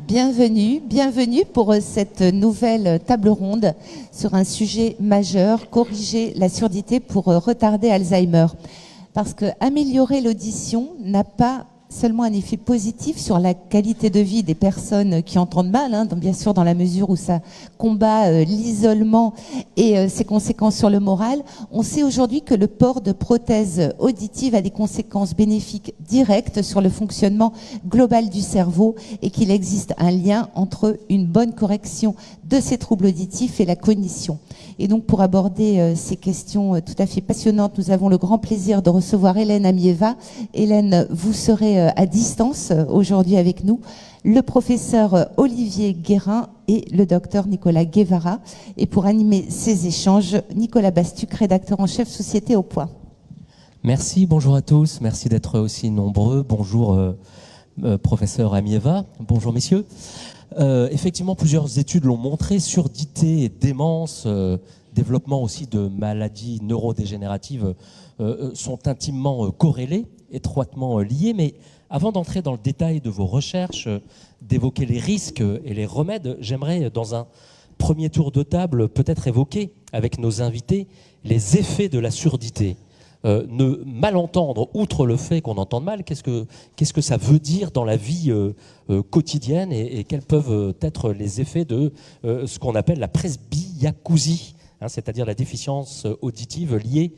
Bienvenue pour cette nouvelle table ronde sur un sujet majeur, corriger la surdité pour retarder Alzheimer. Parce que améliorer l'audition n'a pas seulement un effet positif sur la qualité de vie des personnes qui entendent mal, donc bien sûr dans la mesure où ça combat l'isolement et ses conséquences sur le moral. On sait aujourd'hui que le port de prothèses auditives a des conséquences bénéfiques directes sur le fonctionnement global du cerveau et qu'il existe un lien entre une bonne correction de ces troubles auditifs et la cognition. Et donc pour aborder ces questions tout à fait passionnantes, nous avons le grand plaisir de recevoir Hélène Amieva. Hélène, vous serez à distance aujourd'hui avec nous, le professeur Olivier Guérin et le docteur Nicolas Guevara. Et pour animer ces échanges, Nicolas Bastuc, rédacteur en chef Société au Point. Merci, bonjour à tous, merci d'être aussi nombreux. Bonjour professeur Amieva, bonjour messieurs. Effectivement, plusieurs études l'ont montré, surdité et démence, développement aussi de maladies neurodégénératives sont intimement corrélés, étroitement liés. Mais avant d'entrer dans le détail de vos recherches, d'évoquer les risques et les remèdes, j'aimerais, dans un premier tour de table, peut-être évoquer avec nos invités les effets de la surdité. Ne mal entendre, outre le fait qu'on entende mal, qu'est-ce que ça veut dire dans la vie quotidienne et quels peuvent être les effets de ce qu'on appelle la presbyacousie, c'est-à-dire la déficience auditive liée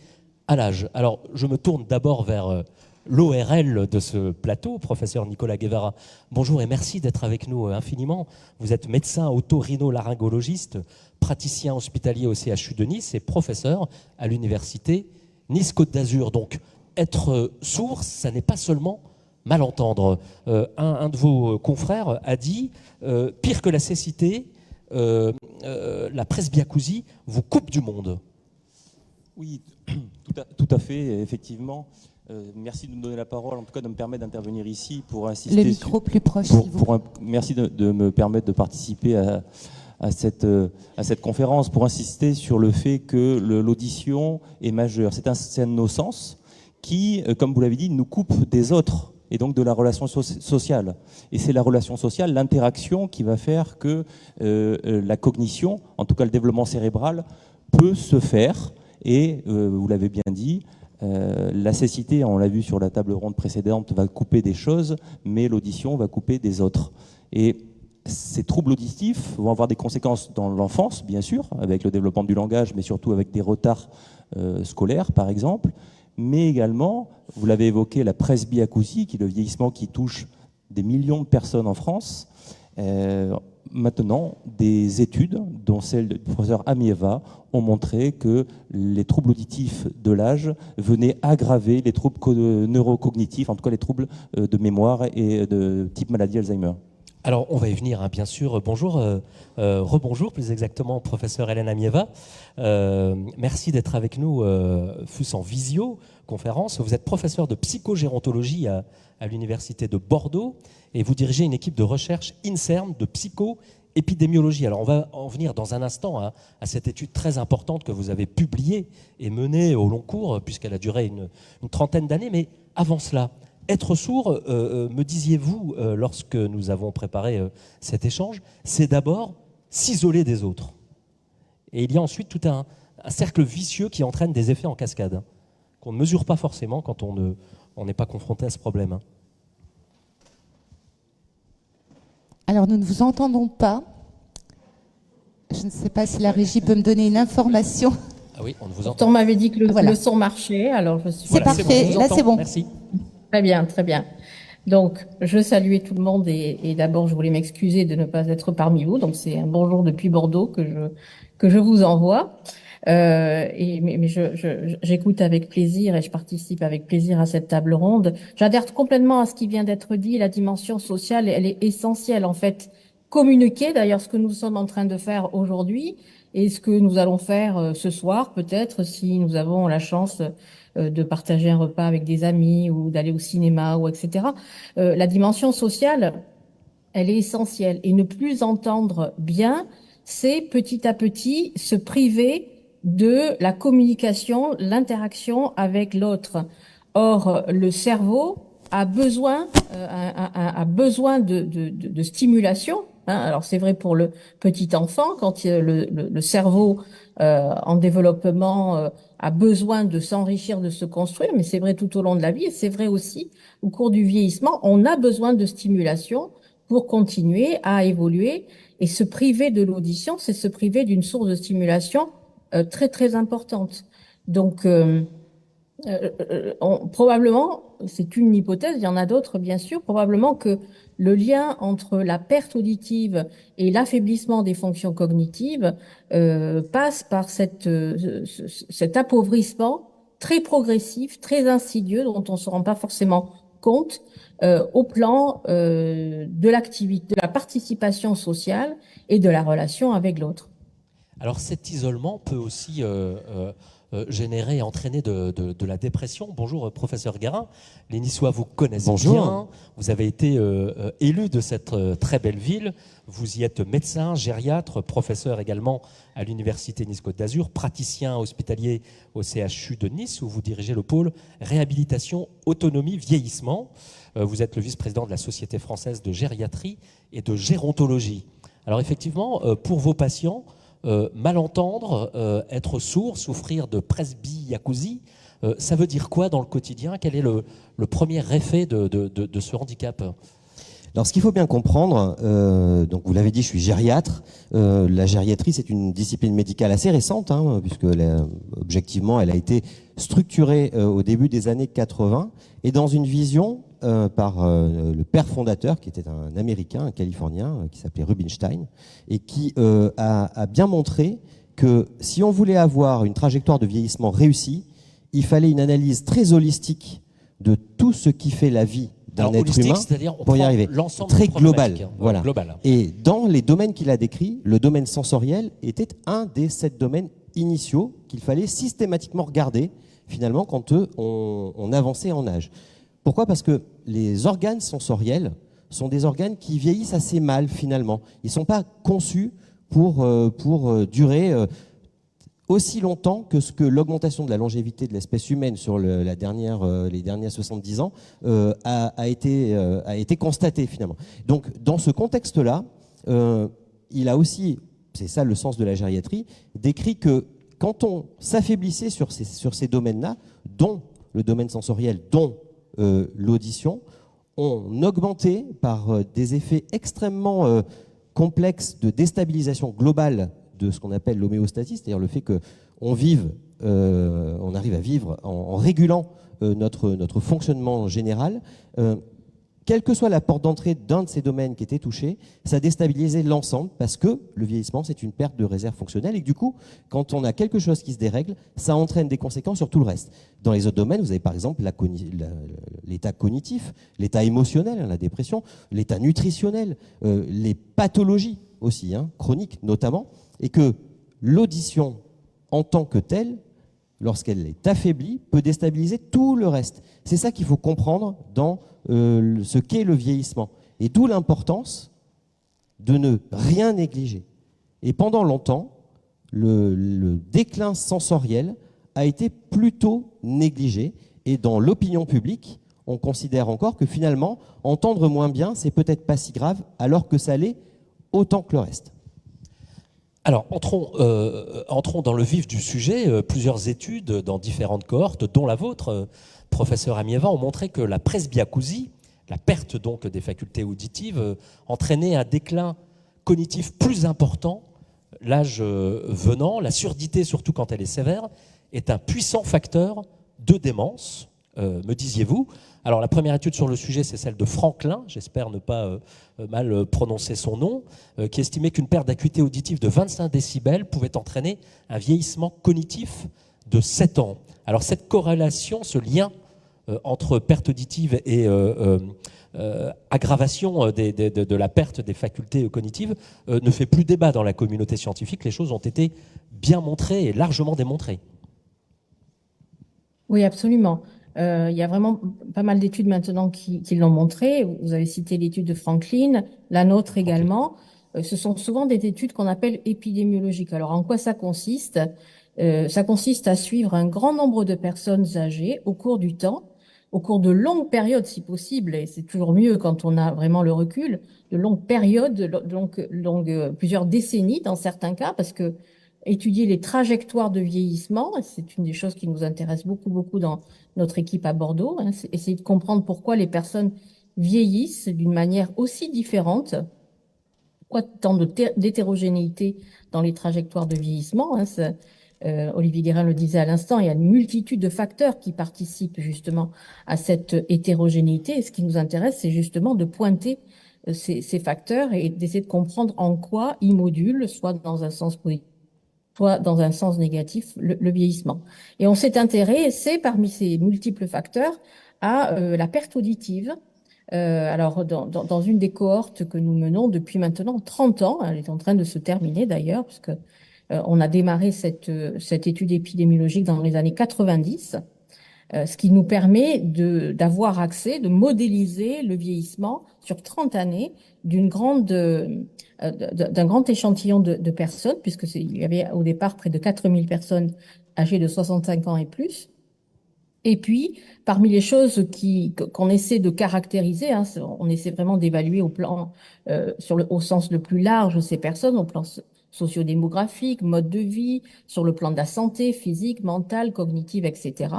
à l'âge. Alors, je me tourne d'abord vers l'ORL de ce plateau, professeur Nicolas Guevara. Bonjour et merci d'être avec nous infiniment. Vous êtes médecin otorhinolaryngologiste, praticien hospitalier au CHU de Nice et professeur à l'université Nice-Côte d'Azur. Donc, être sourd, ça n'est pas seulement mal entendre. Un de vos confrères a dit, pire que la cécité, la presbyacousie vous coupe du monde. Oui, tout à fait, effectivement. Merci de me donner la parole, en tout cas de me permettre d'intervenir ici pour insister. Le micro plus proche, s'il vous plaît. Merci de me permettre de participer à cette conférence pour insister sur le fait que l'audition est majeure. C'est un de nos sens qui, comme vous l'avez dit, nous coupe des autres et donc de la relation sociale. Et c'est la relation sociale, l'interaction qui va faire que la cognition, en tout cas le développement cérébral, peut se faire. Et vous l'avez bien dit, la cécité, on l'a vu sur la table ronde précédente, va couper des choses, mais l'audition va couper des autres. Et ces troubles auditifs vont avoir des conséquences dans l'enfance, bien sûr, avec le développement du langage, mais surtout avec des retards scolaires, par exemple. Mais également, vous l'avez évoqué, la presbyacousie, qui est le vieillissement qui touche des millions de personnes en France. Maintenant, des études, dont celle du professeur Amieva, ont montré que les troubles auditifs de l'âge venaient aggraver les troubles neurocognitifs, en tout cas les troubles de mémoire et de type maladie Alzheimer. Alors, on va y venir, bien sûr. Bonjour, rebonjour, plus exactement, professeur Hélène Amieva. Merci d'être avec nous, fût-ce en visio-conférence. Vous êtes professeur de psychogérontologie à l'université de Bordeaux et vous dirigez une équipe de recherche INSERM de psycho-épidémiologie. Alors, on va en venir dans un instant à cette étude très importante que vous avez publiée et menée au long cours, puisqu'elle a duré une trentaine d'années. Mais avant cela, être sourd, me disiez-vous, lorsque nous avons préparé cet échange, c'est d'abord s'isoler des autres. Et il y a ensuite tout un cercle vicieux qui entraîne des effets en cascade, qu'on ne mesure pas forcément quand on n'est pas confronté à ce problème. Alors, nous ne vous entendons pas. Je ne sais pas si la régie peut me donner une information. Ah oui, on ne vous entend. Pourtant, on m'avait dit que Voilà. le son marchait, alors je suis... C'est parfait, bon, là c'est bon. Merci. Très bien, très bien. Donc, je saluais tout le monde et d'abord, je voulais m'excuser de ne pas être parmi vous. Donc, c'est un bonjour depuis Bordeaux que je vous envoie. Mais j'écoute avec plaisir et je participe avec plaisir à cette table ronde. J'adhère complètement à ce qui vient d'être dit. La dimension sociale, elle est essentielle en fait. Communiquer, d'ailleurs, ce que nous sommes en train de faire aujourd'hui et ce que nous allons faire ce soir, peut-être, si nous avons la chance de partager un repas avec des amis ou d'aller au cinéma ou etc. La dimension sociale, elle est essentielle. Et ne plus entendre bien, c'est petit à petit se priver de la communication, l'interaction avec l'autre. Or, le cerveau a besoin, a besoin de stimulation. Hein. Alors c'est vrai pour le petit enfant, quand le cerveau en développement a besoin de s'enrichir, de se construire, mais c'est vrai tout au long de la vie, et c'est vrai aussi au cours du vieillissement, on a besoin de stimulation pour continuer à évoluer. Et se priver de l'audition, c'est se priver d'une source de stimulation très très importante. Donc probablement, c'est une hypothèse, il y en a d'autres bien sûr, probablement que le lien entre la perte auditive et l'affaiblissement des fonctions cognitives passe par cet appauvrissement très progressif, très insidieux, dont on ne se rend pas forcément compte au plan de l'activité, de la participation sociale et de la relation avec l'autre. Alors cet isolement peut aussi générer et entraîner de la dépression. Bonjour professeur Guérin, les Niçois vous connaissent Bonjour. bien, vous avez été élu de cette très belle ville, vous y êtes médecin, gériatre, professeur également à l'université Nice-Côte d'Azur, praticien hospitalier au CHU de Nice où vous dirigez le pôle réhabilitation, autonomie, vieillissement. Vous êtes le vice-président de la Société française de gériatrie et de gérontologie. Alors effectivement, pour vos patients, mal entendre, être sourd, souffrir de presbyacousie, ça veut dire quoi dans le quotidien? Quel est le premier effet de ce handicap? Alors, ce qu'il faut bien comprendre, donc vous l'avez dit, je suis gériatre. La gériatrie, c'est une discipline médicale assez récente, hein, puisque objectivement, elle a été structurée au début des années 80 et dans une vision par le père fondateur, qui était un Américain, un Californien, qui s'appelait Rubinstein, et qui a bien montré que si on voulait avoir une trajectoire de vieillissement réussie, il fallait une analyse très holistique de tout ce qui fait la vie d'un être humain pour y arriver. Très global, voilà. Global. Et dans les domaines qu'il a décrits, le domaine sensoriel était un des 7 domaines initiaux qu'il fallait systématiquement regarder finalement quand on avançait en âge. Pourquoi? Parce que les organes sensoriels sont des organes qui vieillissent assez mal finalement. Ils ne sont pas conçus pour durer aussi longtemps que ce que l'augmentation de la longévité de l'espèce humaine sur les derniers 70 ans a été constatée finalement. Donc dans ce contexte-là, il a aussi, c'est ça le sens de la gériatrie, décrit que quand on s'affaiblissait sur ces domaines-là, dont le domaine sensoriel, dont l'audition, on augmentait par des effets extrêmement complexes de déstabilisation globale de ce qu'on appelle l'homéostasie, c'est-à-dire le fait qu'on arrive à vivre en régulant notre fonctionnement général. Quelle que soit la porte d'entrée d'un de ces domaines qui était touché, ça déstabilisait l'ensemble parce que le vieillissement, c'est une perte de réserve fonctionnelle et que du coup, quand on a quelque chose qui se dérègle, ça entraîne des conséquences sur tout le reste. Dans les autres domaines, vous avez par exemple l'état cognitif, l'état émotionnel, la dépression, l'état nutritionnel, les pathologies aussi, chroniques notamment, et que l'audition en tant que telle, lorsqu'elle est affaiblie, peut déstabiliser tout le reste. C'est ça qu'il faut comprendre dans ce qu'est le vieillissement. Et d'où l'importance de ne rien négliger. Et pendant longtemps, le déclin sensoriel a été plutôt négligé. Et dans l'opinion publique, on considère encore que finalement, entendre moins bien, c'est peut-être pas si grave, alors que ça l'est autant que le reste. Alors, entrons dans le vif du sujet. Plusieurs études dans différentes cohortes, dont la vôtre, professeur Amieva, ont montré que la presbyacousie, la perte donc des facultés auditives, entraînait un déclin cognitif plus important, l'âge venant. La surdité, surtout quand elle est sévère, est un puissant facteur de démence, me disiez-vous. Alors la première étude sur le sujet, c'est celle de Franklin, j'espère ne pas mal prononcer son nom, qui estimait qu'une perte d'acuité auditive de 25 décibels pouvait entraîner un vieillissement cognitif de 7 ans. Alors cette corrélation, ce lien entre perte auditive et aggravation de la perte des facultés cognitives ne fait plus débat dans la communauté scientifique. Les choses ont été bien montrées et largement démontrées. Oui, absolument. Il y a vraiment pas mal d'études maintenant qui l'ont montré. Vous avez cité l'étude de Franklin, la nôtre également. Ce sont souvent des études qu'on appelle épidémiologiques. Alors, en quoi ça consiste? Ça consiste à suivre un grand nombre de personnes âgées au cours du temps au cours de longues périodes, si possible, et c'est toujours mieux quand on a vraiment le recul, de longues périodes, plusieurs décennies dans certains cas, parce que étudier les trajectoires de vieillissement, c'est une des choses qui nous intéresse beaucoup, beaucoup dans notre équipe à Bordeaux, hein, c'est essayer de comprendre pourquoi les personnes vieillissent d'une manière aussi différente, pourquoi tant d'hétérogénéité dans les trajectoires de vieillissement, hein, Olivier Guérin le disait à l'instant, il y a une multitude de facteurs qui participent justement à cette hétérogénéité. Et ce qui nous intéresse, c'est justement de pointer ces facteurs et d'essayer de comprendre en quoi ils modulent, soit dans un sens positif, soit dans un sens négatif, le vieillissement. Et on s'est intéressé, parmi ces multiples facteurs, à la perte auditive. Alors, dans une des cohortes que nous menons depuis maintenant 30 ans, elle est en train de se terminer d'ailleurs, parce que on a démarré cette étude épidémiologique dans les années 90, ce qui nous permet d'avoir accès, de modéliser le vieillissement sur 30 années d'un grand échantillon de personnes, il y avait au départ près de 4000 personnes âgées de 65 ans et plus. Et puis, parmi les choses qu'on essaie de caractériser, hein, on essaie vraiment d'évaluer au sens le plus large ces personnes, au plan sociodémographique, mode de vie, sur le plan de la santé physique, mentale, cognitive, etc.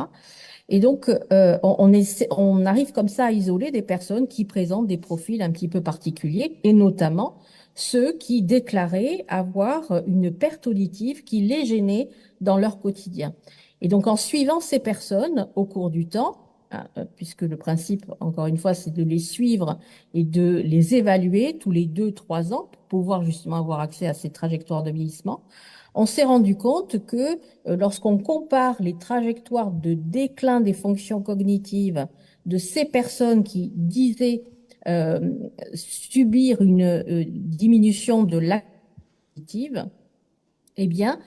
Et donc, on arrive comme ça à isoler des personnes qui présentent des profils un petit peu particuliers, et notamment ceux qui déclaraient avoir une perte auditive qui les gênait dans leur quotidien. Et donc, en suivant ces personnes au cours du temps, puisque le principe, encore une fois, c'est de les suivre et de les évaluer tous les 2-3 ans pour pouvoir justement avoir accès à ces trajectoires de vieillissement, on s'est rendu compte que lorsqu'on compare les trajectoires de déclin des fonctions cognitives de ces personnes qui disaient subir une diminution de l'activité cognitive, eh bien,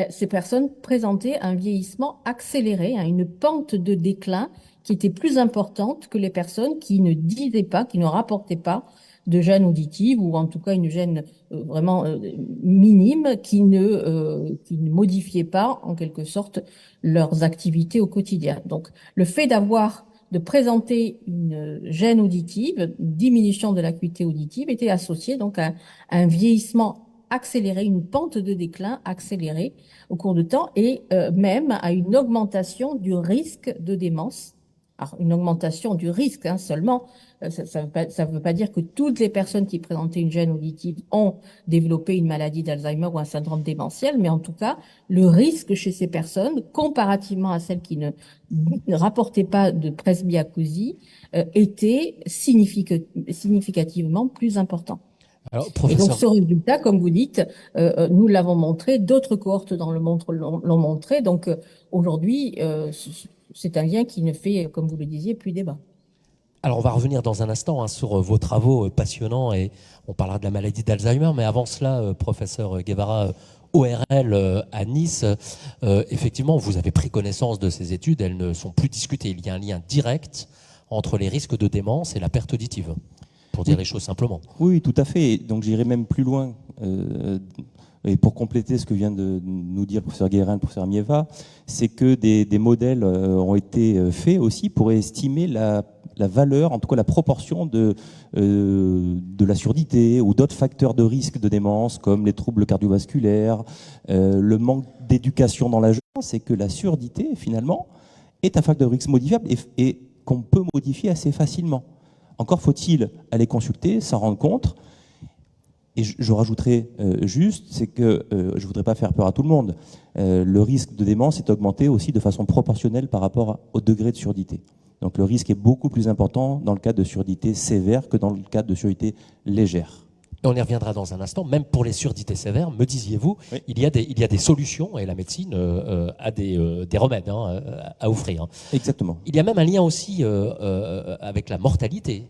ces personnes présentaient un vieillissement accéléré, hein, une pente de déclin qui était plus importante que les personnes qui ne disaient pas, qui ne rapportaient pas de gêne auditive, ou en tout cas une gêne vraiment minime, qui ne modifiait pas en quelque sorte leurs activités au quotidien. Donc le fait de présenter une gêne auditive, une diminution de l'acuité auditive, était associé donc à un vieillissement accéléré, une pente de déclin accélérée au cours du temps, et même à une augmentation du risque de démence. Alors, une augmentation du risque, hein, seulement, ça veut pas dire que toutes les personnes qui présentaient une gêne auditive ont développé une maladie d'Alzheimer ou un syndrome démentiel, mais en tout cas, le risque chez ces personnes, comparativement à celles qui ne rapportaient pas de presbyacousie, était significativement plus important. Alors, Et donc, professeur, ce résultat, comme vous dites, nous l'avons montré, d'autres cohortes l'ont montré. Donc, aujourd'hui, c'est un lien qui ne fait, comme vous le disiez, plus débat. alors on va revenir dans un instant sur vos travaux passionnants et on parlera de la maladie d'Alzheimer. Mais avant cela, professeur Guevara, ORL à Nice, effectivement, vous avez pris connaissance de ces études. Elles ne sont plus discutées. Il y a un lien direct entre les risques de démence et la perte auditive, pour dire les choses simplement. Oui, tout à fait. Donc j'irai même plus loin. Et pour compléter ce que vient de nous dire le professeur Guérin, le professeur Mieva, c'est que des modèles ont été faits aussi pour estimer la valeur, en tout cas la proportion de la surdité ou d'autres facteurs de risque de démence, comme les troubles cardiovasculaires, le manque d'éducation dans la jeunesse, c'est que la surdité, finalement, est un facteur de risque modifiable et qu'on peut modifier assez facilement. Encore faut-il aller consulter, s'en rendre compte. Et je rajouterai juste, c'est que je ne voudrais pas faire peur à tout le monde. Le risque de démence est augmenté aussi de façon proportionnelle par rapport au degré de surdité. Donc le risque est beaucoup plus important dans le cas de surdité sévère que dans le cas de surdité légère. Et on y reviendra dans un instant. Même pour les surdités sévères, me disiez-vous, oui, il y a des solutions et la médecine a des remèdes à offrir. Exactement. Il y a même un lien aussi avec la mortalité.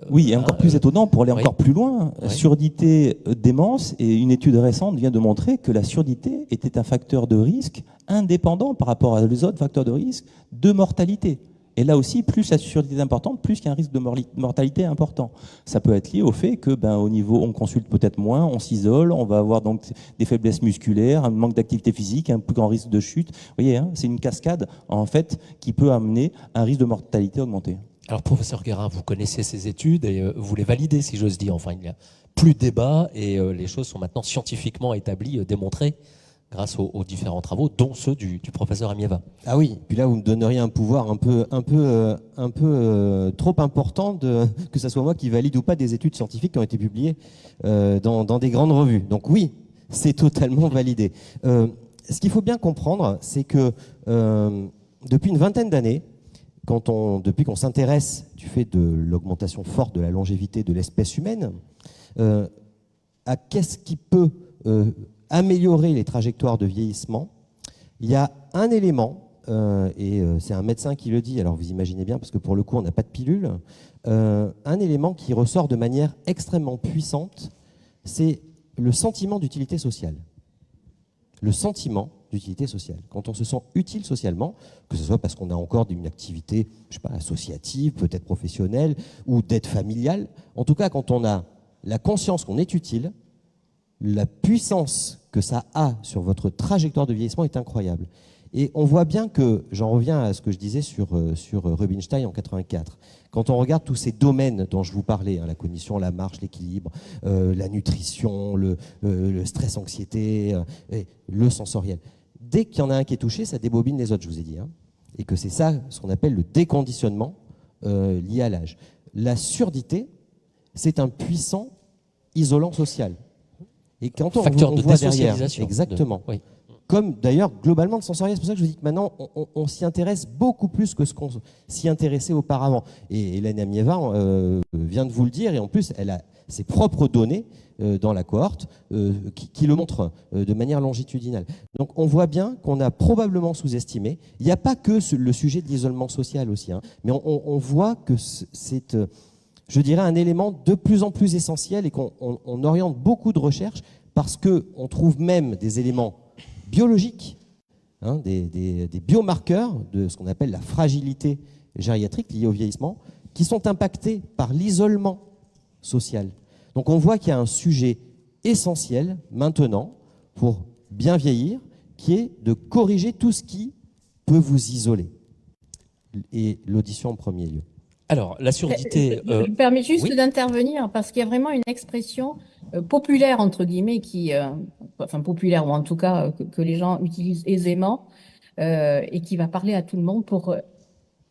Oui, et encore plus étonnant, pour aller encore plus loin, oui, surdité, démence, et une étude récente vient de montrer que la surdité était un facteur de risque indépendant par rapport aux autres facteurs de risque de mortalité. Et là aussi, plus la surdité est importante, plus il y a un risque de mortalité important. Ça peut être lié au fait que, au niveau, on consulte peut-être moins, on s'isole, on va avoir donc des faiblesses musculaires, un manque d'activité physique, un plus grand risque de chute. Vous voyez, c'est une cascade, en fait, qui peut amener un risque de mortalité augmenté. Alors, professeur Guérin, vous connaissez ces études et vous les validez, si j'ose dire. Enfin, il n'y a plus de débat et les choses sont maintenant scientifiquement établies, démontrées, grâce aux différents travaux, dont ceux du professeur Amieva. Ah oui, puis là vous me donneriez un pouvoir un peu trop important que ça soit moi qui valide ou pas des études scientifiques qui ont été publiées dans des grandes revues. Donc oui, c'est totalement validé. Ce qu'il faut bien comprendre, c'est que depuis une vingtaine d'années, depuis qu'on s'intéresse du fait de l'augmentation forte de la longévité de l'espèce humaine, à qu'est-ce qui peut améliorer les trajectoires de vieillissement, il y a un élément, et c'est un médecin qui le dit, alors vous imaginez bien, parce que pour le coup on n'a pas de pilule, un élément qui ressort de manière extrêmement puissante, c'est le sentiment d'utilité sociale. Le sentiment d'utilité sociale. Quand on se sent utile socialement, que ce soit parce qu'on a encore une activité, je sais pas, associative, peut-être professionnelle, ou d'aide familiale, en tout cas quand on a la conscience qu'on est utile, la puissance que ça a sur votre trajectoire de vieillissement est incroyable. Et on voit bien que, j'en reviens à ce que je disais sur Rubinstein en 84, quand on regarde tous ces domaines dont je vous parlais, la cognition, la marche, l'équilibre, la nutrition, le stress-anxiété, le sensoriel, dès qu'il y en a un qui est touché, ça débobine les autres, je vous ai dit. Et que c'est ça ce qu'on appelle le déconditionnement lié à l'âge. La surdité, c'est un puissant isolant social. Et quand on facteur de voit derrière, désocialisation. exactement. Oui. Comme d'ailleurs globalement le sensoriel, c'est pour ça que je vous dis que maintenant on s'y intéresse beaucoup plus que ce qu'on s'y intéressait auparavant. Et Hélène Amieva vient de vous le dire, et en plus elle a ses propres données dans la cohorte qui le montrent de manière longitudinale. Donc on voit bien qu'on a probablement sous-estimé. Il n'y a pas que le sujet de l'isolement social aussi, mais on voit que c'est je dirais un élément de plus en plus essentiel et qu'on oriente beaucoup de recherches parce qu'on trouve même des éléments biologiques, des biomarqueurs de ce qu'on appelle la fragilité gériatrique liée au vieillissement, qui sont impactés par l'isolement social. Donc on voit qu'il y a un sujet essentiel maintenant pour bien vieillir, qui est de corriger tout ce qui peut vous isoler. Et l'audition en premier lieu. Alors, la surdité... Je me permets juste oui. d'intervenir parce qu'il y a vraiment une expression populaire, entre guillemets, populaire, ou en tout cas que les gens utilisent aisément et qui va parler à tout le monde pour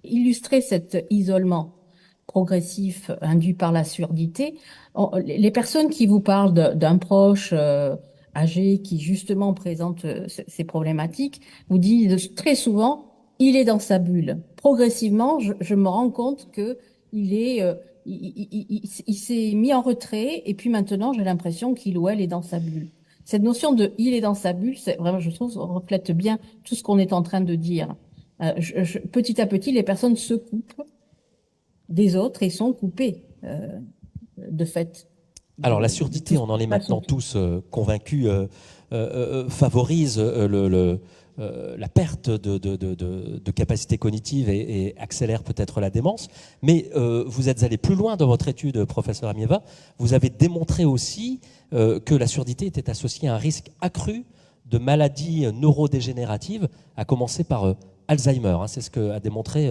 illustrer cet isolement progressif induit par la surdité. Les personnes qui vous parlent d'un proche âgé qui justement présente ces problématiques vous disent très souvent il est dans sa bulle. Progressivement, je me rends compte que il s'est mis en retrait et puis maintenant j'ai l'impression qu'il ou elle est dans sa bulle. Cette notion de il est dans sa bulle, c'est vraiment, je trouve, reflète bien tout ce qu'on est en train de dire. Petit à petit, les personnes se coupent des autres et sont coupées de fait. Alors la surdité, on en est maintenant tous convaincus, favorise la perte de capacité cognitive et accélère peut-être la démence. Mais vous êtes allé plus loin dans votre étude, professeur Amieva. Vous avez démontré aussi que la surdité était associée à un risque accru de maladies neurodégénératives, à commencer par Alzheimer. C'est ce qu'a démontré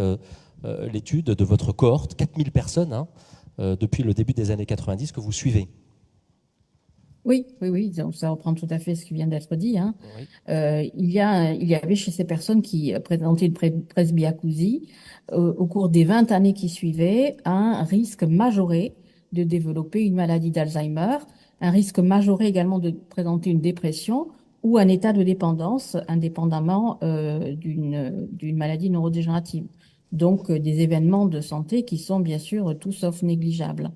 l'étude de votre cohorte, 4000 personnes depuis le début des années 90 que vous suivez. Oui, donc ça reprend tout à fait ce qui vient d'être dit. Oui. Il y avait chez ces personnes qui présentaient une presbyacousie au cours des 20 années qui suivaient un risque majoré de développer une maladie d'Alzheimer, un risque majoré également de présenter une dépression ou un état de dépendance indépendamment d'une maladie neurodégénérative. Donc des événements de santé qui sont bien sûr tout sauf négligeables.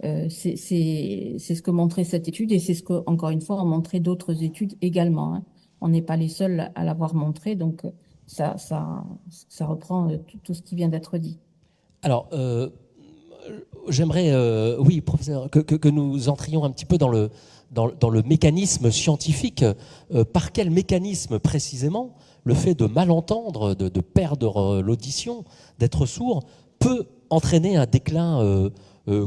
C'est ce que montrait cette étude et c'est ce que, encore une fois, ont montré d'autres études également. On n'est pas les seuls à l'avoir montré, donc ça reprend tout ce qui vient d'être dit. Alors, j'aimerais, oui, professeur, que nous entrions un petit peu dans le mécanisme scientifique. Par quel mécanisme précisément le fait de mal entendre, de perdre l'audition, d'être sourd, peut entraîner un déclin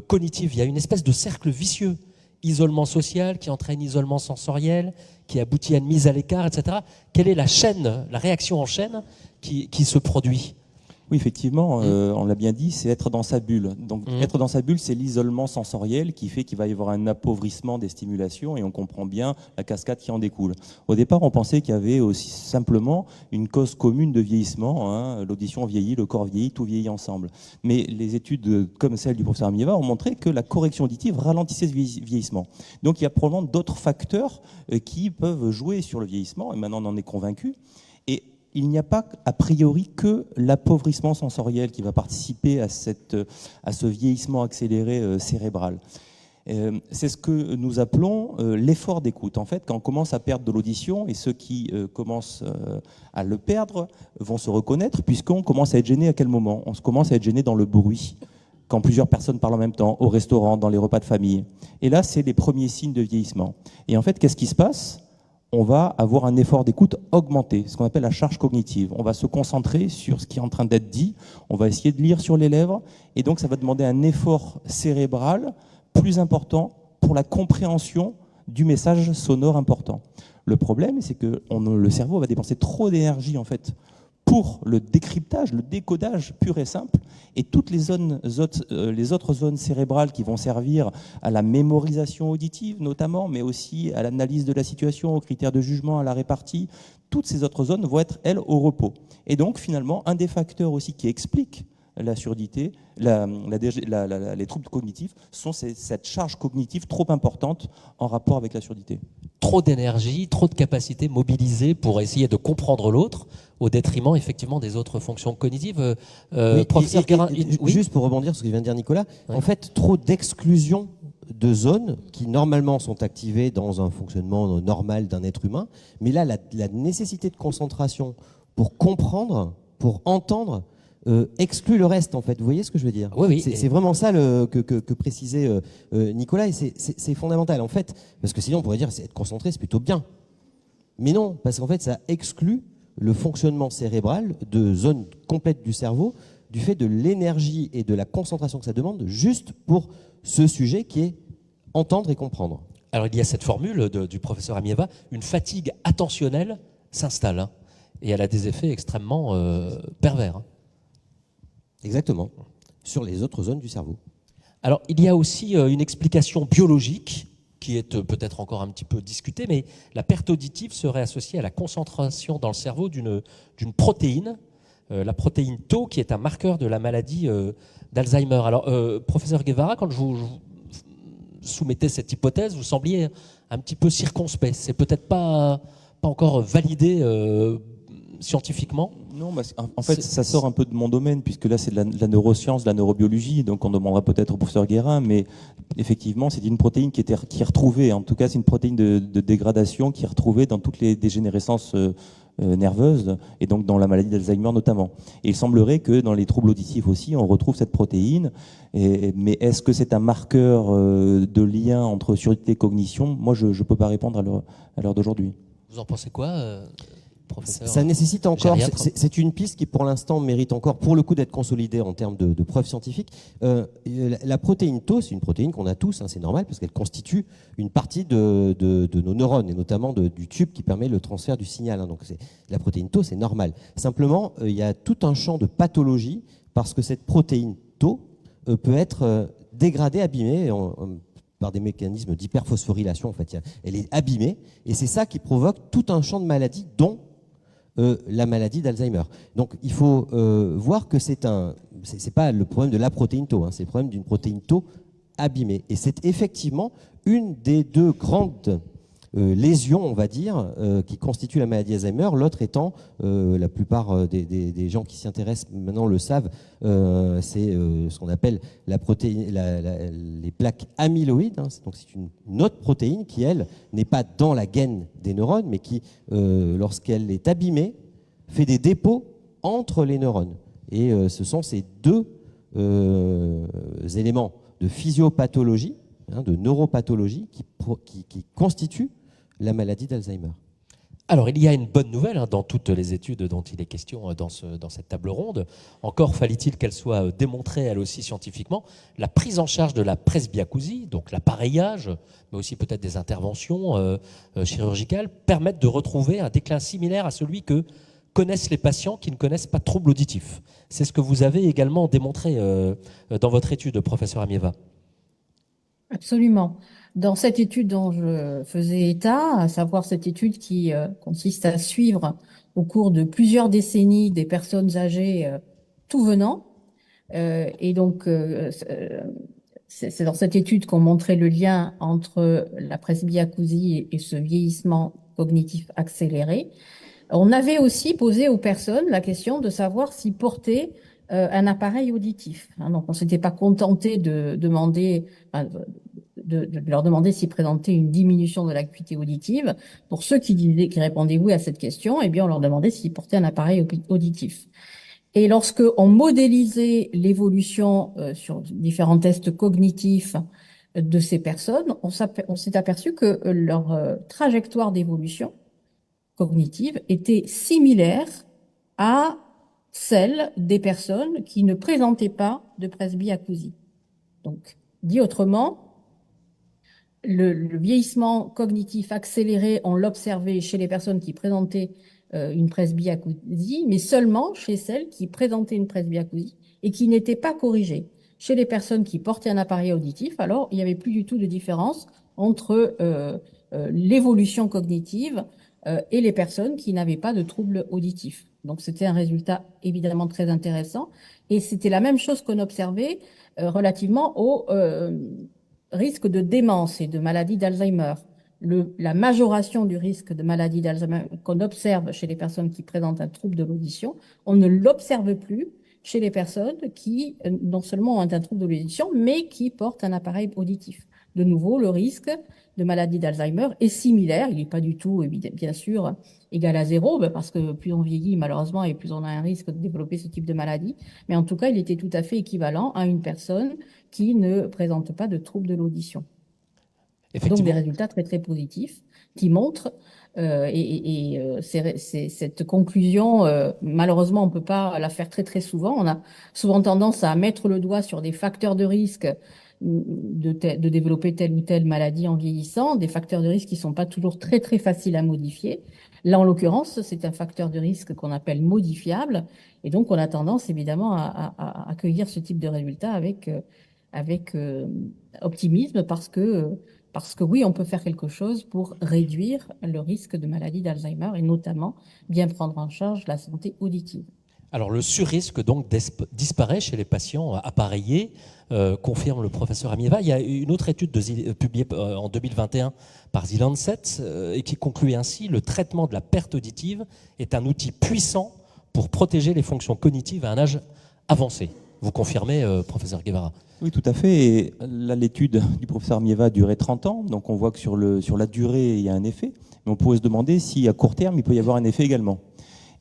cognitif? Il y a une espèce de cercle vicieux. Isolement social qui entraîne isolement sensoriel, qui aboutit à une mise à l'écart, etc. Quelle est la chaîne, la réaction en chaîne qui se produit? Oui, effectivement, on l'a bien dit, c'est être dans sa bulle. Donc, être dans sa bulle, c'est l'isolement sensoriel qui fait qu'il va y avoir un appauvrissement des stimulations et on comprend bien la cascade qui en découle. Au départ, on pensait qu'il y avait aussi simplement une cause commune de vieillissement. Hein. L'audition vieillit, le corps vieillit, tout vieillit ensemble. Mais les études comme celle du professeur Amieva ont montré que la correction auditive ralentissait ce vieillissement. Donc, il y a probablement d'autres facteurs qui peuvent jouer sur le vieillissement et maintenant on en est convaincu. Et il n'y a pas a priori que l'appauvrissement sensoriel qui va participer à ce vieillissement accéléré cérébral. C'est ce que nous appelons l'effort d'écoute. En fait, quand on commence à perdre de l'audition, et ceux qui commencent à le perdre vont se reconnaître, puisqu'on commence à être gêné à quel moment? On commence à être gêné dans le bruit, quand plusieurs personnes parlent en même temps, au restaurant, dans les repas de famille. Et là, c'est les premiers signes de vieillissement. Et en fait, qu'est-ce qui se passe? On va avoir un effort d'écoute augmenté, ce qu'on appelle la charge cognitive. On va se concentrer sur ce qui est en train d'être dit, on va essayer de lire sur les lèvres, et donc ça va demander un effort cérébral plus important pour la compréhension du message sonore important. Le problème, c'est que le cerveau va dépenser trop d'énergie en fait pour le décryptage, le décodage pur et simple, et toutes les autres zones cérébrales qui vont servir à la mémorisation auditive notamment, mais aussi à l'analyse de la situation, aux critères de jugement, à la répartie, toutes ces autres zones vont être, elles, au repos. Et donc, finalement, un des facteurs aussi qui explique la surdité, les troubles cognitifs, sont cette charge cognitive trop importante en rapport avec la surdité. Trop d'énergie, trop de capacité mobilisée pour essayer de comprendre l'autre, au détriment effectivement des autres fonctions cognitives. Professeur Guérin, oui, juste pour rebondir sur ce que vient de dire Nicolas, oui. En fait, trop d'exclusion de zones qui normalement sont activées dans un fonctionnement normal d'un être humain, mais là, la nécessité de concentration pour comprendre, pour entendre, exclut le reste, en fait. Vous voyez ce que je veux dire? Oui, oui. C'est vraiment ça que précisait Nicolas, et c'est fondamental, en fait, parce que sinon on pourrait dire être concentré, c'est plutôt bien. Mais non, parce qu'en fait, ça exclut le fonctionnement cérébral de zones complètes du cerveau, du fait de l'énergie et de la concentration que ça demande, juste pour ce sujet qui est entendre et comprendre. Alors il y a cette formule du professeur Amieva, une fatigue attentionnelle s'installe, hein, et elle a des effets extrêmement pervers. Hein. Exactement, sur les autres zones du cerveau. Alors, il y a aussi une explication biologique qui est peut-être encore un petit peu discutée, mais la perte auditive serait associée à la concentration dans le cerveau d'une protéine, la protéine Tau, qui est un marqueur de la maladie d'Alzheimer. Alors, professeur Guevara, quand je vous soumettais cette hypothèse, vous sembliez un petit peu circonspect. C'est peut-être pas encore validé scientifiquement. Non, en fait, ça sort un peu de mon domaine, puisque là, c'est de la neuroscience, de la neurobiologie, donc on demandera peut-être au professeur Guérin, mais effectivement, c'est une protéine qui est retrouvée, en tout cas, c'est une protéine de dégradation qui est retrouvée dans toutes les dégénérescences nerveuses, et donc dans la maladie d'Alzheimer notamment. Et il semblerait que dans les troubles auditifs aussi, on retrouve cette protéine, mais est-ce que c'est un marqueur de lien entre surdité et cognition? Moi, je ne peux pas répondre à l'heure d'aujourd'hui. Vous en pensez quoi professeur? Ça nécessite encore, gériatre. c'est une piste qui pour l'instant mérite encore, pour le coup, d'être consolidée en termes de preuves scientifiques. La protéine Tau, c'est une protéine qu'on a tous, hein, c'est normal, parce qu'elle constitue une partie de nos neurones, et notamment du tube qui permet le transfert du signal. Hein. Donc la protéine Tau, c'est normal. Simplement, il y a tout un champ de pathologie, parce que cette protéine Tau peut être dégradée, abîmée, par des mécanismes d'hyperphosphorylation. En fait, elle est abîmée, et c'est ça qui provoque tout un champ de maladies, dont la maladie d'Alzheimer. Donc il faut voir que c'est pas le problème de la protéine Tau, hein, c'est le problème d'une protéine Tau abîmée. Et c'est effectivement une des deux grandes lésions, on va dire, qui constituent la maladie d'Alzheimer. L'autre étant, la plupart des gens qui s'y intéressent maintenant le savent, c'est ce qu'on appelle la protéine, les plaques amyloïdes. Hein. Donc c'est une autre protéine qui, elle, n'est pas dans la gaine des neurones, mais qui, lorsqu'elle est abîmée, fait des dépôts entre les neurones. Et ce sont ces deux éléments de physiopathologie, de neuropathologie qui constituent la maladie d'Alzheimer. Alors, il y a une bonne nouvelle dans toutes les études dont il est question dans cette table ronde. Encore fallait-il qu'elle soit démontrée, elle aussi, scientifiquement. La prise en charge de la presbyacousie, donc l'appareillage, mais aussi peut-être des interventions chirurgicales, permettent de retrouver un déclin similaire à celui que connaissent les patients qui ne connaissent pas de troubles auditifs. C'est ce que vous avez également démontré dans votre étude, professeur Amieva. Absolument. Dans cette étude dont je faisais état, à savoir cette étude qui consiste à suivre au cours de plusieurs décennies des personnes âgées tout venant, et donc c'est dans cette étude qu'on montrait le lien entre la presbyacousie et ce vieillissement cognitif accéléré. On avait aussi posé aux personnes la question de savoir s'ils portaient un appareil auditif. Donc on s'était pas contenté de demander, de leur demander s'ils présentaient une diminution de l'acuité auditive. Pour ceux qui répondaient oui à cette question, eh bien, on leur demandait s'ils portaient un appareil auditif. Et lorsque on modélisait l'évolution sur différents tests cognitifs de ces personnes, on s'est aperçu que leur trajectoire d'évolution cognitive était similaire à celle des personnes qui ne présentaient pas de presbyacousie. Donc, dit autrement, le vieillissement cognitif accéléré, on l'observait chez les personnes qui présentaient une presbyacousie, mais seulement chez celles qui présentaient une presbyacousie et qui n'étaient pas corrigées. Chez les personnes qui portaient un appareil auditif, alors il n'y avait plus du tout de différence entre l'évolution cognitive et les personnes qui n'avaient pas de troubles auditifs. Donc c'était un résultat évidemment très intéressant et c'était la même chose qu'on observait relativement au risque de démence et de maladie d'Alzheimer. La majoration du risque de maladie d'Alzheimer qu'on observe chez les personnes qui présentent un trouble de l'audition, on ne l'observe plus chez les personnes qui non seulement ont un trouble de l'audition, mais qui portent un appareil auditif. De nouveau, le risque de maladie d'Alzheimer est similaire. Il n'est pas du tout, bien sûr, égal à zéro, parce que plus on vieillit, malheureusement, et plus on a un risque de développer ce type de maladie. Mais en tout cas, il était tout à fait équivalent à une personne qui ne présente pas de trouble de l'audition. Donc, des résultats très, très positifs qui montrent, cette conclusion, malheureusement, on ne peut pas la faire très, très souvent. On a souvent tendance à mettre le doigt sur des facteurs de risque de développer telle ou telle maladie en vieillissant, des facteurs de risque qui sont pas toujours très très faciles à modifier. Là, en l'occurrence, c'est un facteur de risque qu'on appelle modifiable, et donc on a tendance évidemment à accueillir ce type de résultat avec optimisme parce que oui, on peut faire quelque chose pour réduire le risque de maladie d'Alzheimer et notamment bien prendre en charge la santé auditive. Alors le surrisque donc disparaît chez les patients appareillés, confirme le professeur Amieva. Il y a une autre étude publiée en 2021 par The Lancet et qui conclut ainsi: le traitement de la perte auditive est un outil puissant pour protéger les fonctions cognitives à un âge avancé. Vous confirmez, professeur Guevara? Oui, tout à fait. Et là, l'étude du professeur Amieva a duré 30 ans, donc on voit que sur la durée, il y a un effet. Mais on pourrait se demander si à court terme, il peut y avoir un effet également.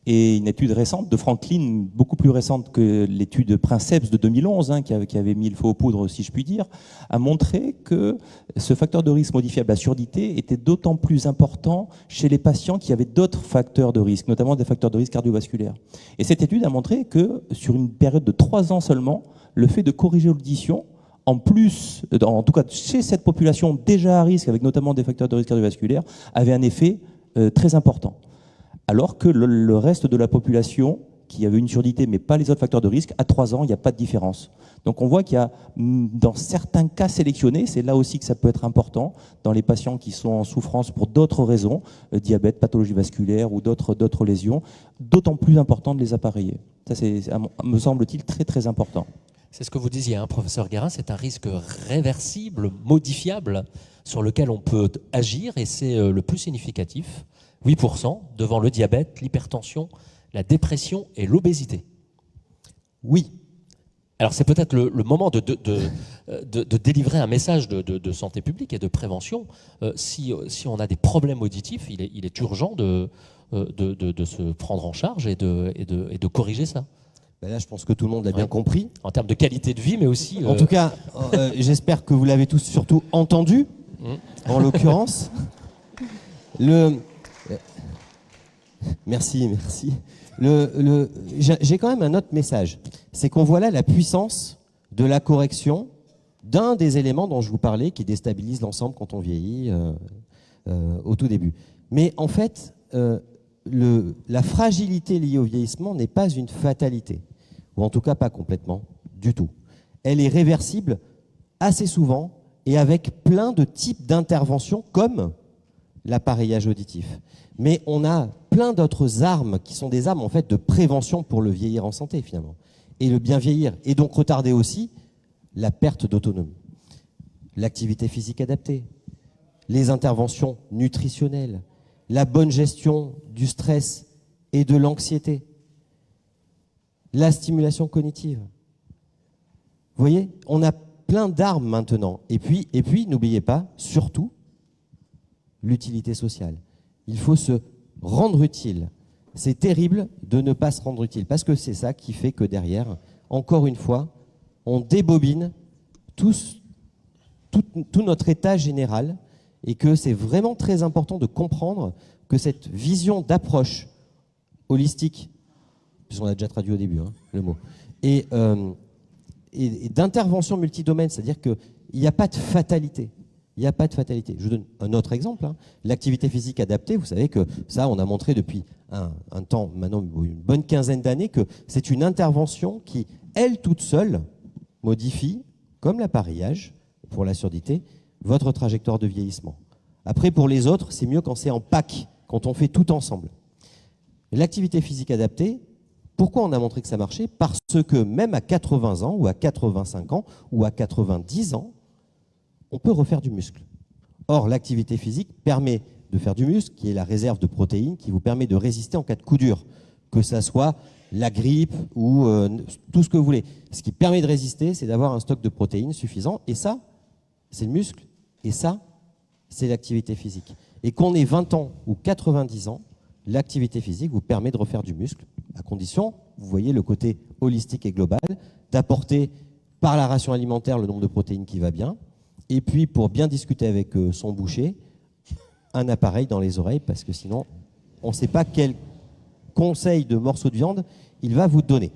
Et une étude récente de Franklin, beaucoup plus récente que l'étude Princeps de 2011, qui avait mis le feu aux poudres, si je puis dire, a montré que ce facteur de risque modifiable à surdité était d'autant plus important chez les patients qui avaient d'autres facteurs de risque, notamment des facteurs de risque cardiovasculaires. Et cette étude a montré que sur une période de 3 ans seulement, le fait de corriger l'audition, en plus, en tout cas chez cette population déjà à risque, avec notamment des facteurs de risque cardiovasculaires, avait un effet très important. Alors que le reste de la population, qui avait une surdité mais pas les autres facteurs de risque, à 3 ans, il n'y a pas de différence. Donc on voit qu'il y a, dans certains cas sélectionnés, c'est là aussi que ça peut être important, dans les patients qui sont en souffrance pour d'autres raisons, diabète, pathologie vasculaire ou d'autres lésions, d'autant plus important de les appareiller. Ça, c'est, me semble-t-il, très très important. C'est ce que vous disiez, professeur Guérin, c'est un risque réversible, modifiable, sur lequel on peut agir, et c'est le plus significatif. 8% devant le diabète, l'hypertension, la dépression et l'obésité. Oui. Alors c'est peut-être le moment de délivrer un message de santé publique et de prévention. Si on a des problèmes auditifs, il est urgent de se prendre en charge et de corriger ça. Ben là, je pense que tout le monde l'a bien compris. En termes de qualité de vie, mais aussi... En tout cas, j'espère que vous l'avez tous surtout entendu, en l'occurrence. Merci. J'ai quand même un autre message. C'est qu'on voit là la puissance de la correction d'un des éléments dont je vous parlais qui déstabilise l'ensemble quand on vieillit au tout début. Mais en fait, la fragilité liée au vieillissement n'est pas une fatalité, ou en tout cas pas complètement, du tout. Elle est réversible assez souvent et avec plein de types d'interventions comme l'appareillage auditif. Mais on a plein d'autres armes qui sont des armes en fait de prévention pour le vieillir en santé finalement. Et le bien vieillir, et donc retarder aussi la perte d'autonomie. L'activité physique adaptée, les interventions nutritionnelles, la bonne gestion du stress et de l'anxiété, la stimulation cognitive. Vous voyez, on a plein d'armes maintenant. Et puis n'oubliez pas, surtout, l'utilité sociale. Il faut se rendre utile. C'est terrible de ne pas se rendre utile, parce que c'est ça qui fait que derrière, encore une fois, on débobine tout notre état général, et que c'est vraiment très important de comprendre que cette vision d'approche holistique, puisqu'on a déjà traduit au début le mot, et d'intervention multidomaine, c'est-à-dire qu'il n'y a pas de fatalité. Il n'y a pas de fatalité. Je vous donne un autre exemple. L'activité physique adaptée, vous savez que ça, on a montré depuis un temps, maintenant une bonne quinzaine d'années, que c'est une intervention qui, elle toute seule, modifie, comme l'appareillage pour la surdité, votre trajectoire de vieillissement. Après, pour les autres, c'est mieux quand c'est en pack, quand on fait tout ensemble. L'activité physique adaptée, pourquoi on a montré que ça marchait? Parce que même à 80 ans, ou à 85 ans, ou à 90 ans, on peut refaire du muscle. Or, l'activité physique permet de faire du muscle, qui est la réserve de protéines, qui vous permet de résister en cas de coup dur, que ça soit la grippe ou tout ce que vous voulez. Ce qui permet de résister, c'est d'avoir un stock de protéines suffisant, et ça, c'est le muscle, et ça, c'est l'activité physique. Et qu'on ait 20 ans ou 90 ans, l'activité physique vous permet de refaire du muscle, à condition, vous voyez le côté holistique et global, d'apporter par la ration alimentaire le nombre de protéines qui va bien, et puis pour bien discuter avec son boucher, un appareil dans les oreilles, parce que sinon, on ne sait pas quel conseil de morceau de viande il va vous donner.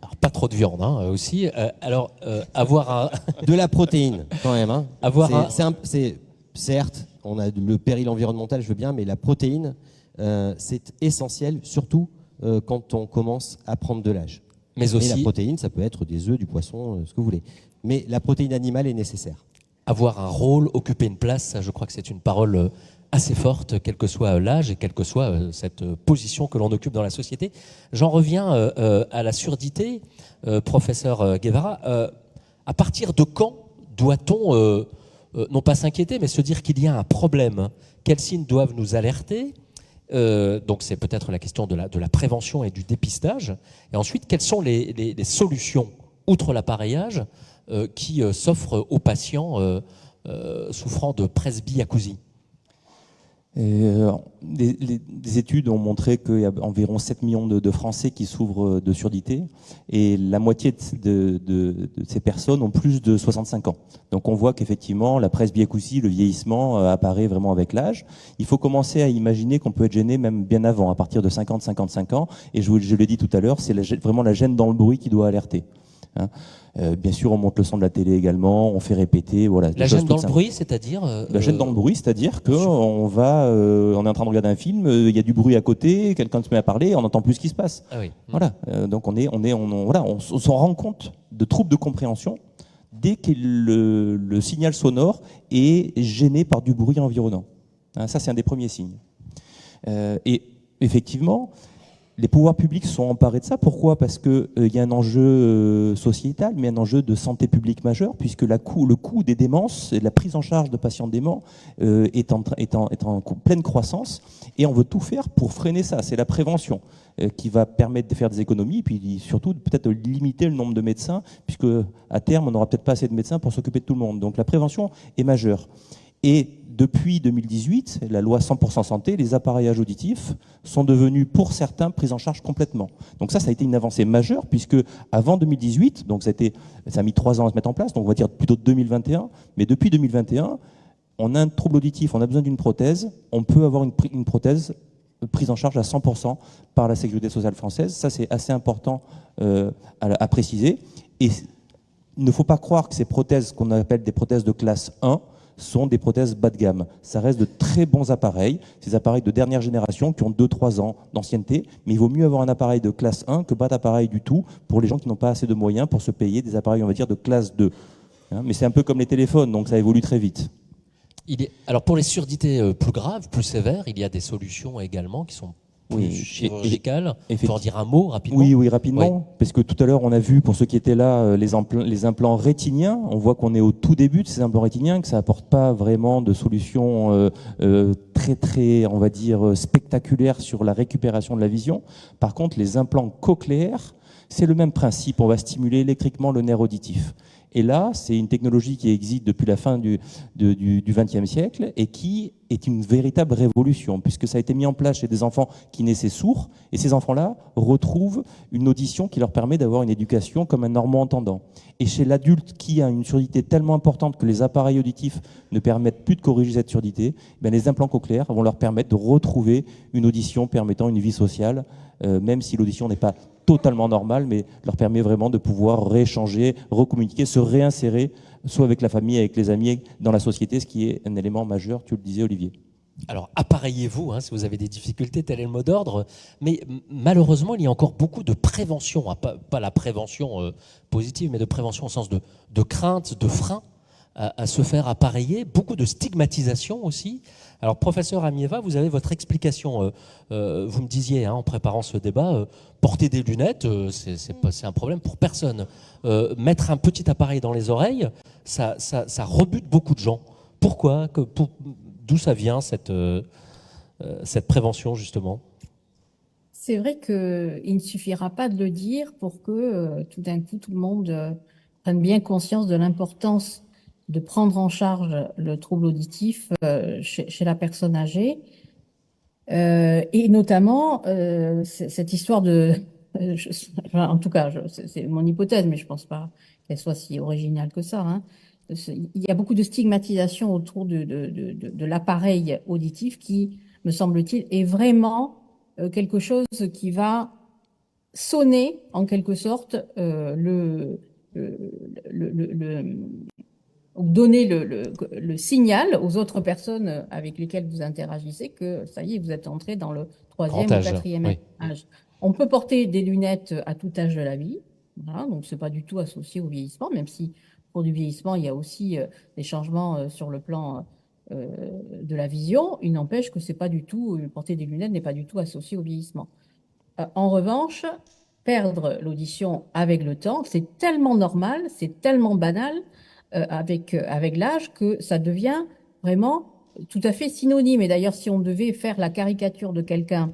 Alors, pas trop de viande aussi. Avoir un... De la protéine, quand même. Certes, on a le péril environnemental, je veux bien, mais la protéine, c'est essentiel, surtout quand on commence à prendre de l'âge. Mais aussi... Et la protéine, ça peut être des œufs, du poisson, ce que vous voulez. Mais la protéine animale est nécessaire. Avoir un rôle, occuper une place, ça, je crois que c'est une parole assez forte, quel que soit l'âge et quelle que soit cette position que l'on occupe dans la société. J'en reviens à la surdité, professeur Guevara. À partir de quand doit-on, non pas s'inquiéter, mais se dire qu'il y a un problème? Quels signes doivent nous alerter? Donc c'est peut-être la question de la prévention et du dépistage. Et ensuite, quelles sont les solutions, outre l'appareillage, qui s'offrent aux patients souffrant de presbyacousie? Des études ont montré qu'il y a environ 7 millions de Français qui souffrent de surdité, et la moitié de ces personnes ont plus de 65 ans. Donc on voit qu'effectivement la presbyacousie, le vieillissement apparaît vraiment avec l'âge. Il faut commencer à imaginer qu'on peut être gêné même bien avant, à partir de 50-55 ans, et je l'ai dit tout à l'heure, c'est vraiment la gêne dans le bruit qui doit alerter. Bien sûr, on monte le son de la télé également, on fait répéter, voilà. La gêne dans le bruit, c'est-à-dire la gêne dans le bruit, c'est-à-dire que on est en train de regarder un film, il y a du bruit à côté, quelqu'un se met à parler, on n'entend plus ce qui se passe. Ah oui. Voilà. Donc on s'en rend compte de troubles de compréhension dès que le signal sonore est gêné par du bruit environnant. Ça, c'est un des premiers signes. Et effectivement, les pouvoirs publics sont emparés de ça. Pourquoi? Parce qu'il y a un enjeu sociétal, mais un enjeu de santé publique majeur, puisque le coût des démences et de la prise en charge de patients déments est en pleine croissance, et on veut tout faire pour freiner ça. C'est la prévention qui va permettre de faire des économies, et puis surtout peut-être de limiter le nombre de médecins, puisque à terme, on n'aura peut-être pas assez de médecins pour s'occuper de tout le monde. Donc la prévention est majeure. Et depuis 2018, la loi 100% santé, les appareillages auditifs sont devenus pour certains pris en charge complètement. Donc ça a été une avancée majeure puisque avant 2018, donc ça a mis 3 ans à se mettre en place, donc on va dire plutôt 2021, mais depuis 2021, on a un trouble auditif, on a besoin d'une prothèse, on peut avoir une prothèse prise en charge à 100% par la Sécurité sociale française. Ça, c'est assez important à préciser. Et il ne faut pas croire que ces prothèses qu'on appelle des prothèses de classe 1 sont des prothèses bas de gamme. Ça reste de très bons appareils, ces appareils de dernière génération qui ont 2-3 ans d'ancienneté, mais il vaut mieux avoir un appareil de classe 1 que pas d'appareil du tout pour les gens qui n'ont pas assez de moyens pour se payer des appareils, on va dire, de classe 2. Mais c'est un peu comme les téléphones, donc ça évolue très vite. Alors pour les surdités plus graves, plus sévères, il y a des solutions également qui sont plus chirurgicales. Il faut en dire un mot rapidement. Oui, rapidement. Oui. Parce que tout à l'heure, on a vu, pour ceux qui étaient là, les implants rétiniens. On voit qu'on est au tout début de ces implants rétiniens, que ça n'apporte pas vraiment de solution très, on va dire, spectaculaire sur la récupération de la vision. Par contre, les implants cochléaires, c'est le même principe. On va stimuler électriquement le nerf auditif. Et là, c'est une technologie qui existe depuis la fin du XXe siècle et qui est une véritable révolution, puisque ça a été mis en place chez des enfants qui naissaient sourds, et ces enfants-là retrouvent une audition qui leur permet d'avoir une éducation comme un normand-entendant. Et chez l'adulte qui a une surdité tellement importante que les appareils auditifs ne permettent plus de corriger cette surdité, les implants cochléaires vont leur permettre de retrouver une audition permettant une vie sociale, même si l'audition n'est pas totalement normale, mais leur permet vraiment de pouvoir rééchanger, recommuniquer, se réinsérer, soit avec la famille, avec les amis, dans la société, ce qui est un élément majeur, tu le disais Olivier. Alors appareillez-vous si vous avez des difficultés, tel est le mot d'ordre, mais malheureusement il y a encore beaucoup de prévention, pas la prévention positive, mais de prévention au sens de crainte, de frein à se faire appareiller, beaucoup de stigmatisation aussi. Alors professeur Amieva, vous avez votre explication, vous me disiez en préparant ce débat, porter des lunettes, c'est un problème pour personne. Mettre un petit appareil dans les oreilles, ça rebute beaucoup de gens. Pourquoi ? D'où ça vient cette prévention justement ? C'est vrai qu'il ne suffira pas de le dire pour que tout d'un coup tout le monde prenne bien conscience de l'importance de prendre en charge le trouble auditif chez la personne âgée. Et notamment cette histoire en tout cas, c'est mon hypothèse, mais je pense pas qu'elle soit si originale que ça. Il y a beaucoup de stigmatisation autour de l'appareil auditif qui, me semble-t-il, est vraiment quelque chose qui va sonner en quelque sorte donner le signal aux autres personnes avec lesquelles vous interagissez que ça y est, vous êtes entré dans le 3e ou 4e âge. On peut porter des lunettes à tout âge de la vie, voilà, donc c'est pas du tout associé au vieillissement, même si pour du vieillissement, il y a aussi des changements sur le plan de la vision. Il n'empêche que c'est pas du tout, porter des lunettes n'est pas du tout associé au vieillissement. En revanche, perdre l'audition avec le temps, c'est tellement normal, c'est tellement banal avec l'âge que ça devient vraiment tout à fait synonyme. Et d'ailleurs, si on devait faire la caricature de quelqu'un,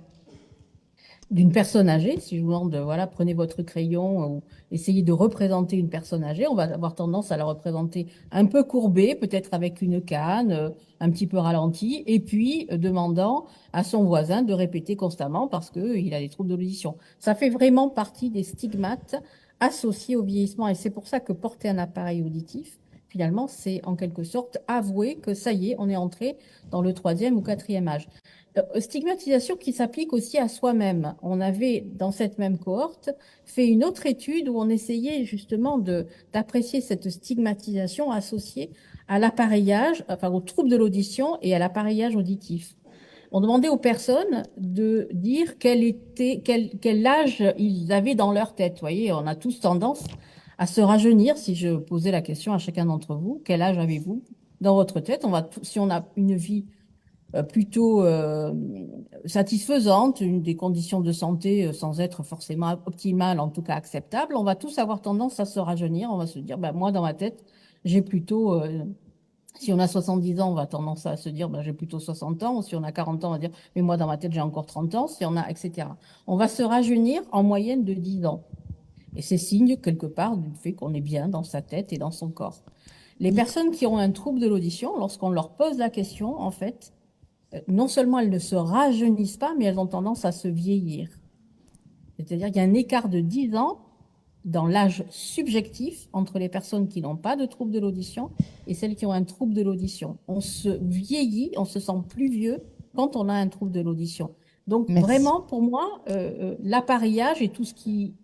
d'une personne âgée, si je vous demande, voilà, prenez votre crayon ou essayez de représenter une personne âgée, on va avoir tendance à la représenter un peu courbée, peut-être avec une canne, un petit peu ralentie, et puis demandant à son voisin de répéter constamment parce qu'il a des troubles de l'audition. Ça fait vraiment partie des stigmates associés au vieillissement, et c'est pour ça que porter un appareil auditif, finalement, c'est en quelque sorte avouer que ça y est, on est entré dans le 3e ou 4e âge. Stigmatisation qui s'applique aussi à soi-même. On avait, dans cette même cohorte, fait une autre étude où on essayait justement d'apprécier cette stigmatisation associée à l'appareillage, enfin au trouble de l'audition et à l'appareillage auditif. On demandait aux personnes de dire quel âge ils avaient dans leur tête. Vous voyez, on a tous tendance à se rajeunir. Si je posais la question à chacun d'entre vous, quel âge avez-vous dans votre tête? Si on a une vie plutôt satisfaisante, des conditions de santé sans être forcément optimales, en tout cas acceptables, on va tous avoir tendance à se rajeunir. On va se dire, moi, dans ma tête, j'ai plutôt... si on a 70 ans, on va tendance à se dire, j'ai plutôt 60 ans. Si on a 40 ans, on va dire, mais moi, dans ma tête, j'ai encore 30 ans. Si on a, etc. On va se rajeunir en moyenne de 10 ans. Et c'est signe, quelque part, du fait qu'on est bien dans sa tête et dans son corps. Les personnes qui ont un trouble de l'audition, lorsqu'on leur pose la question, en fait, non seulement elles ne se rajeunissent pas, mais elles ont tendance à se vieillir. C'est-à-dire qu'il y a un écart de 10 ans dans l'âge subjectif entre les personnes qui n'ont pas de trouble de l'audition et celles qui ont un trouble de l'audition. On se vieillit, on se sent plus vieux quand on a un trouble de l'audition. Donc Merci. vraiment, pour moi, l'appareillage et tout ce qui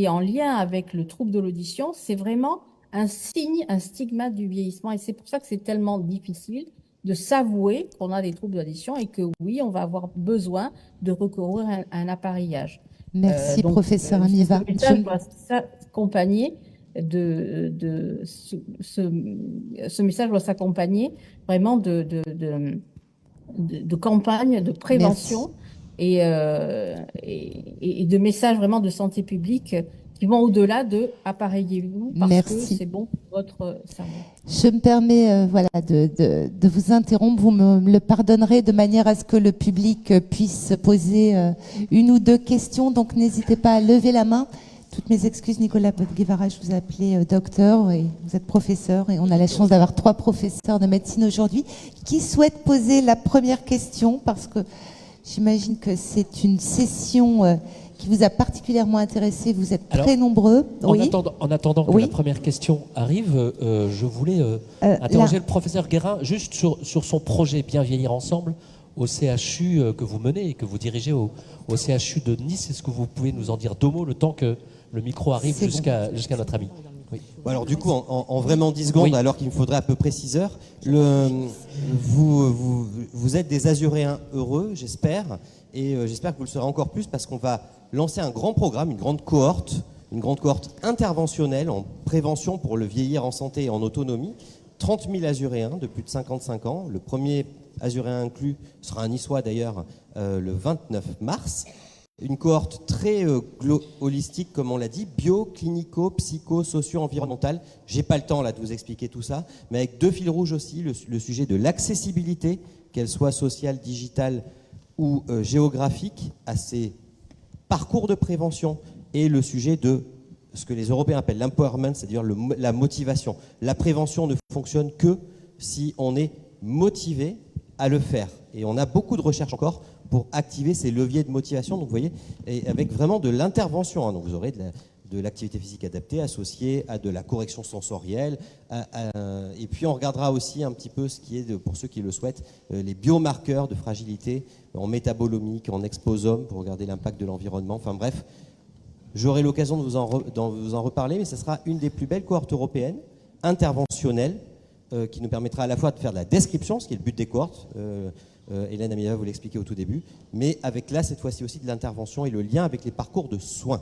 est en lien avec le trouble de l'audition, c'est vraiment un signe, un stigmate du vieillissement. Et c'est pour ça que c'est tellement difficile de s'avouer qu'on a des troubles d'audition et que oui, on va avoir besoin de recourir à un appareillage. Merci, Donc, professeur Amieva. Ce message doit s'accompagner ce message doit s'accompagner vraiment de campagnes de prévention et de messages vraiment de santé publique qui vont au-delà de appareillez-vous parce que c'est bon pour votre cerveau. Je me permets de vous interrompre. Vous me le pardonnerez de manière à ce que le public puisse poser une ou deux questions. Donc n'hésitez pas à lever la main. Toutes mes excuses, Nicolas Guevara, je vous ai appelé docteur et vous êtes professeur et on a la chance d'avoir 3 professeurs de médecine aujourd'hui. Qui souhaite poser la première question? Parce que j'imagine que c'est une session qui vous a particulièrement intéressé. Vous êtes très nombreux. En attendant que la première question arrive, je voulais interroger le professeur Guérin juste sur son projet Bien vieillir ensemble au CHU que vous menez et que vous dirigez au CHU de Nice. Est-ce que vous pouvez nous en dire 2 mots le temps que le micro arrive jusqu'à notre ami? Oui. Alors du coup, en vraiment 10 secondes, alors qu'il me faudrait à peu près 6 heures, vous êtes des Azuréens heureux, j'espère, et j'espère que vous le serez encore plus parce qu'on va lancer un grand programme, une grande cohorte interventionnelle en prévention pour le vieillir en santé et en autonomie. 30 000 Azuréens de plus de 55 ans. Le premier Azuréen inclus sera un Niçois d'ailleurs le 29 mars. Une cohorte très holistique, comme on l'a dit, bio, clinico, psycho, socio-environnemental. J'ai pas le temps là de vous expliquer tout ça, mais avec 2 fils rouges aussi, le sujet de l'accessibilité, qu'elle soit sociale, digitale ou géographique, à ces parcours de prévention, et le sujet de ce que les Européens appellent l'empowerment, c'est-à-dire la motivation. La prévention ne fonctionne que si on est motivé à le faire. Et on a beaucoup de recherches encore pour activer ces leviers de motivation. Donc vous voyez, et avec vraiment de l'intervention. Donc vous aurez de l'activité physique adaptée associée à de la correction sensorielle. Et puis on regardera aussi un petit peu ce qui est, pour ceux qui le souhaitent, les biomarqueurs de fragilité en métabolomique, en exposome, pour regarder l'impact de l'environnement. Enfin bref, j'aurai l'occasion de vous en reparler, mais ce sera une des plus belles cohortes européennes, interventionnelles, qui nous permettra à la fois de faire de la description, ce qui est le but des cohortes, Hélène Amieva vous l'expliquait au tout début, mais avec là, cette fois-ci aussi, de l'intervention et le lien avec les parcours de soins.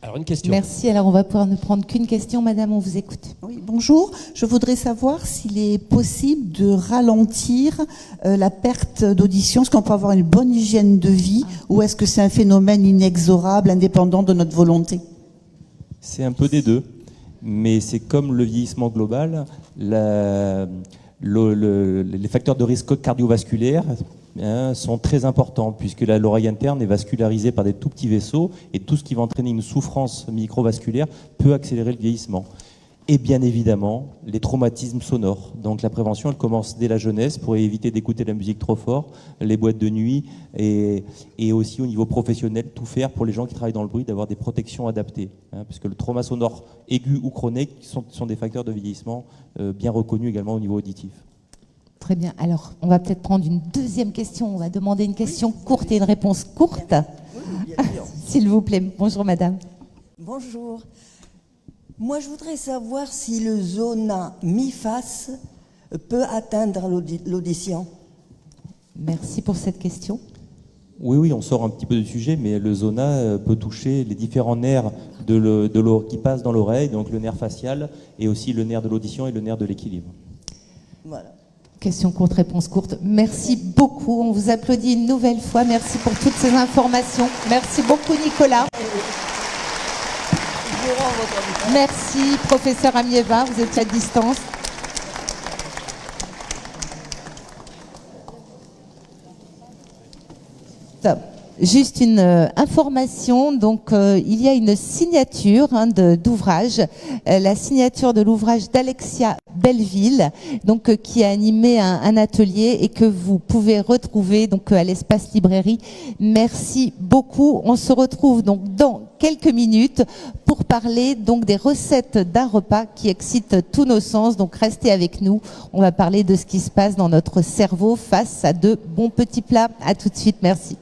Alors une question. Merci, alors on va pouvoir ne prendre qu'une question, madame, on vous écoute. Oui, bonjour, je voudrais savoir s'il est possible de ralentir la perte d'audition, est-ce qu'on peut avoir une bonne hygiène de vie ou est-ce que c'est un phénomène inexorable, indépendant de notre volonté? C'est un peu des deux, mais c'est comme le vieillissement global, les facteurs de risque cardiovasculaire sont très importants puisque l'oreille interne est vascularisée par des tout petits vaisseaux et tout ce qui va entraîner une souffrance microvasculaire peut accélérer le vieillissement. Et bien évidemment, les traumatismes sonores. Donc la prévention, elle commence dès la jeunesse pour éviter d'écouter la musique trop fort, les boîtes de nuit et aussi au niveau professionnel, tout faire pour les gens qui travaillent dans le bruit, d'avoir des protections adaptées. Puisque le trauma sonore aigu ou chronique sont des facteurs de vieillissement bien reconnus également au niveau auditif. Très bien. Alors, on va peut-être prendre une deuxième question. On va demander une question courte et une réponse courte. S'il vous plaît. Bonjour, madame. Bonjour. Moi, je voudrais savoir si le zona mi-face peut atteindre l'audition. Merci pour cette question. Oui, on sort un petit peu du sujet, mais le zona peut toucher les différents nerfs qui passent dans l'oreille, donc le nerf facial et aussi le nerf de l'audition et le nerf de l'équilibre. Voilà. Question courte, réponse courte. Merci beaucoup. On vous applaudit une nouvelle fois. Merci pour toutes ces informations. Merci beaucoup, Nicolas. Merci, professeur Amieva. Vous êtes à distance. Top. Juste une information, donc il y a une signature d'ouvrage, la signature de l'ouvrage d'Alexia Belleville, donc qui a animé un atelier et que vous pouvez retrouver donc à l'espace librairie. Merci beaucoup. On se retrouve donc dans quelques minutes pour parler donc des recettes d'un repas qui excitent tous nos sens. Donc restez avec nous. On va parler de ce qui se passe dans notre cerveau face à de bons petits plats. À tout de suite. Merci.